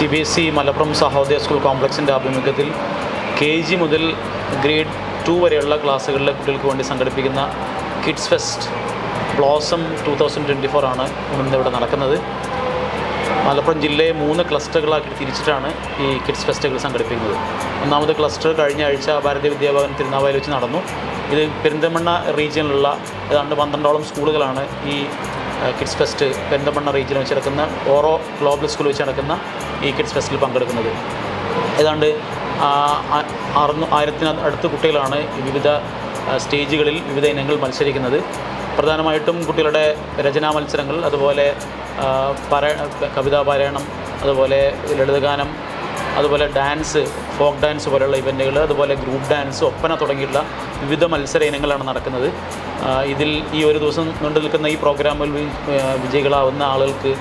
CBSE Malappuram Sahodaya school കോംപ്ലക്സിൻ്റെ ആഭിമുഖ്യത്തിൽ KG മുതൽ grade 2 വരെയുള്ള ക്ലാസ്സുകളിലെ കുട്ടികൾക്ക് വേണ്ടി സംഘടിപ്പിക്കുന്ന കിഡ്സ് ഫെസ്റ്റ് ബ്ലോസം 2024 ആണ് ഇന്നിവിടെ നടക്കുന്നത്. മലപ്പുറം ജില്ലയെ 3 ക്ലസ്റ്ററുകളാക്കി തിരിച്ചിട്ടാണ് ഈ കിഡ്സ് ഫെസ്റ്റുകൾ സംഘടിപ്പിക്കുന്നത്. ഒന്നാമത് ക്ലസ്റ്റർ കഴിഞ്ഞ ആഴ്ച ഭാരതീയ വിദ്യാഭവൻ തിരുനാവായയിൽ വെച്ച് നടന്നു. ഇത് പെരിന്തൽമണ്ണ റീജിയനിലുള്ള ഏതാണ്ട് 12ഓളം സ്കൂളുകളാണ് ഈ കിഡ്സ് ഫെസ്റ്റ് പെരിന്തൽമണ്ണ റീജിയനിൽ വെച്ച് നടക്കുന്ന ഓറോ ഗ്ലോബൽ സ്കൂൾ വെച്ച് നടക്കുന്ന ഈ കിഡ്സ് ഫെസ്റ്റിൽ പങ്കെടുക്കുന്നത്. ഏതാണ്ട് 1000 അടുത്ത് കുട്ടികളാണ് വിവിധ സ്റ്റേജുകളിൽ വിവിധ ഇനങ്ങൾ മത്സരിക്കുന്നത്. പ്രധാനമായിട്ടും കുട്ടികളുടെ രചനാ മത്സരങ്ങൾ, അതുപോലെ കവിതാ പാരായണം, അതുപോലെ ലളിതഗാനം, അതുപോലെ ഡാൻസ്, ഫോക്ക് ഡാൻസ് പോലെയുള്ള ഇവൻറ്റുകൾ, അതുപോലെ ഗ്രൂപ്പ് ഡാൻസ്, ഒപ്പന തുടങ്ങിയുള്ള വിവിധ മത്സര ഇനങ്ങളാണ് നടക്കുന്നത്. ഇതിൽ ഈ ഒരു ദിവസം നീണ്ടു നിൽക്കുന്ന ഈ പ്രോഗ്രാമിൽ വിജയികളാവുന്ന ആളുകൾക്ക്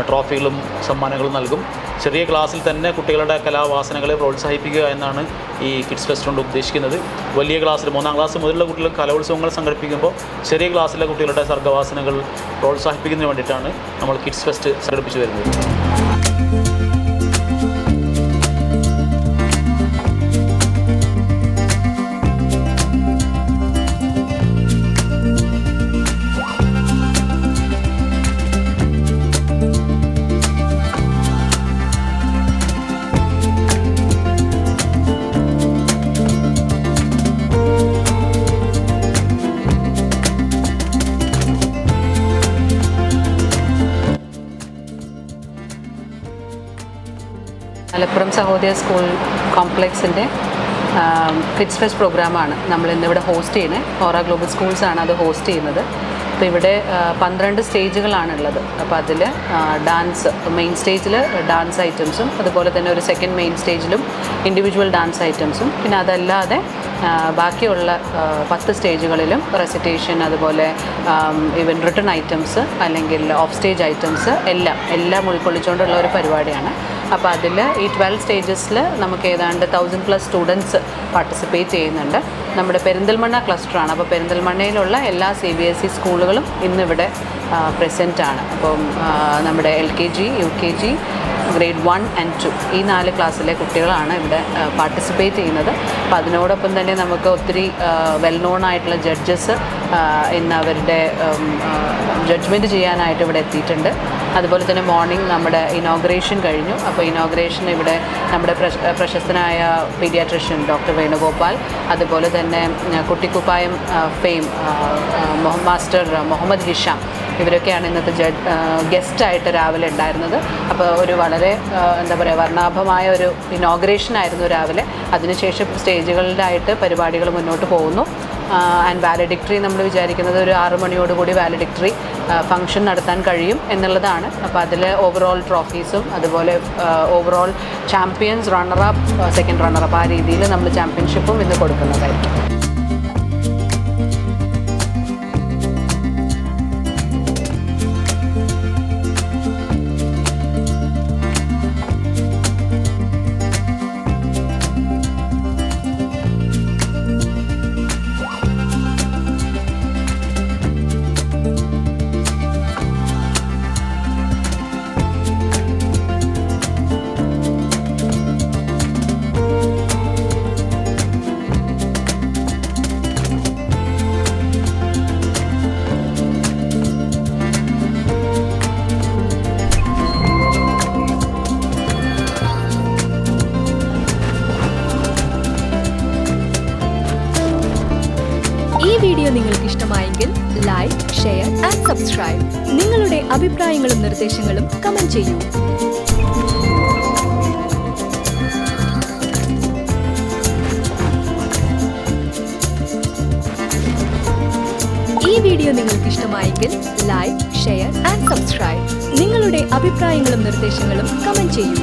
ട്രോഫികളും സമ്മാനങ്ങളും നൽകും. ചെറിയ ക്ലാസ്സിൽ തന്നെ കുട്ടികളുടെ കലാവാസനകളെ പ്രോത്സാഹിപ്പിക്കുക എന്നാണ് ഈ കിഡ്സ് ഫെസ്റ്റ് കൊണ്ട് ഉദ്ദേശിക്കുന്നത്. വലിയ ക്ലാസ്സിൽ 3ാം ക്ലാസ് മുതലുള്ള കുട്ടികൾ കലോത്സവങ്ങൾ സംഘടിപ്പിക്കുമ്പോൾ ചെറിയ ക്ലാസ്സിലെ കുട്ടികളുടെ സർഗ്ഗവാസനകൾ പ്രോത്സാഹിപ്പിക്കുന്നതിന് വേണ്ടിയിട്ടാണ് നമ്മൾ കിഡ്സ് ഫെസ്റ്റ് സംഘടിപ്പിച്ചു വരുന്നത്. മലപ്പുറം സഹോദയ സ്കൂൾ കോംപ്ലക്സിൻ്റെ കിഡ്സ് ഫെസ്റ്റ് പ്രോഗ്രാമാണ് നമ്മൾ ഇന്നിവിടെ ഹോസ്റ്റ് ചെയ്യുന്നത്. ഓറ ഗ്ലോബൽ സ്കൂൾസാണ് അത് ഹോസ്റ്റ് ചെയ്യുന്നത്. അപ്പോൾ ഇവിടെ 12 സ്റ്റേജുകളാണുള്ളത്. അപ്പോൾ അതിൽ ഡാൻസ്, മെയിൻ സ്റ്റേജിൽ ഡാൻസ് ഐറ്റംസും, അതുപോലെ തന്നെ ഒരു സെക്കൻഡ് മെയിൻ സ്റ്റേജിലും ഇൻഡിവിജ്വൽ ഡാൻസ് ഐറ്റംസും, പിന്നെ അതല്ലാതെ ബാക്കിയുള്ള 10 സ്റ്റേജുകളിലും റെസിറ്റേഷൻ, അതുപോലെ ഈവൻ റിട്ടൺ ഐറ്റംസ് അല്ലെങ്കിൽ ഓഫ് സ്റ്റേജ് ഐറ്റംസ് എല്ലാം ഉൾക്കൊള്ളിച്ചുകൊണ്ടുള്ള ഒരു പരിപാടിയാണ്. അപ്പോൾ അതിൽ ഈ 12 സ്റ്റേജസിൽ നമുക്ക് ഏതാണ്ട് 1000+ സ്റ്റുഡൻസ് പാർട്ടിസിപ്പേറ്റ് ചെയ്യുന്നുണ്ട്. നമ്മുടെ പെരിന്തൽമണ്ണ ക്ലസ്റ്ററാണ്. അപ്പോൾ പെരിന്തൽമണ്ണയിലുള്ള എല്ലാ CBSE സ്കൂളുകളും ഇന്നിവിടെ പ്രസൻറ്റാണ്. അപ്പം നമ്മുടെ LKG, UKG, ഗ്രേഡ് 1 and 2 ഈ 4 ക്ലാസ്സിലെ കുട്ടികളാണ് ഇവിടെ പാർട്ടിസിപ്പേറ്റ് ചെയ്യുന്നത്. അപ്പോൾ അതിനോടൊപ്പം തന്നെ നമുക്ക് ഒത്തിരി വെൽ നോൺ ആയിട്ടുള്ള ജഡ്ജസ് ഇന്ന് അവരുടെ ജഡ്ജ്മെൻറ്റ് ചെയ്യാനായിട്ട് ഇവിടെ എത്തിയിട്ടുണ്ട്. അതുപോലെ തന്നെ മോർണിംഗ് നമ്മുടെ ഇനോഗ്രേഷൻ കഴിഞ്ഞു. അപ്പോൾ ഇനോഗ്രേഷൻ ഇവിടെ നമ്മുടെ പ്രശസ്തനായ പീഡിയാട്രിഷ്യൻ ഡോക്ടർ വേണുഗോപാൽ, അതുപോലെ തന്നെ Kuttikuppayam fame master Muhammad Hisham, ഇവരൊക്കെയാണ് ഇന്നത്തെ ഗസ്റ്റായിട്ട് രാവിലെ ഉണ്ടായിരുന്നത്. അപ്പോൾ ഒരു വളരെ എന്താ പറയുക, വർണ്ണാഭമായ ഒരു ഇനോഗ്രേഷൻ ആയിരുന്നു രാവിലെ. അതിനുശേഷം സ്റ്റേജുകളിലായിട്ട് പരിപാടികൾ മുന്നോട്ട് പോകുന്നു. ആൻഡ് വാലഡിക്ടറി നമ്മൾ വിചാരിക്കുന്നത് ഒരു 6 മണിയോടുകൂടി വാലഡിക്ടറി ഫംഗ്ഷൻ നടത്താൻ കഴിയും എന്നുള്ളതാണ്. അപ്പോൾ അതിൽ ഓവറോൾ ട്രോഫീസും, അതുപോലെ overall champions, runner-up, second runner-up, ആ രീതിയിൽ നമ്മൾ ചാമ്പ്യൻഷിപ്പും ഇന്ന് കൊടുക്കുന്നതായിരിക്കും. ഈ വീഡിയോ നിങ്ങൾക്ക് ഇഷ്ടമായെങ്കിൽ ലൈക്ക്, ഷെയർ ആൻഡ് സബ്സ്ക്രൈബ്. നിങ്ങളുടെ അഭിപ്രായങ്ങളും നിർദ്ദേശങ്ങളും കമന്റ് ചെയ്യൂ. ഈ വീഡിയോ നിങ്ങൾക്ക് ഇഷ്ടമായെങ്കിൽ ലൈക്ക്, ഷെയർ ആൻഡ് സബ്സ്ക്രൈബ്. നിങ്ങളുടെ അഭിപ്രായങ്ങളും നിർദ്ദേശങ്ങളും കമന്റ് ചെയ്യൂ.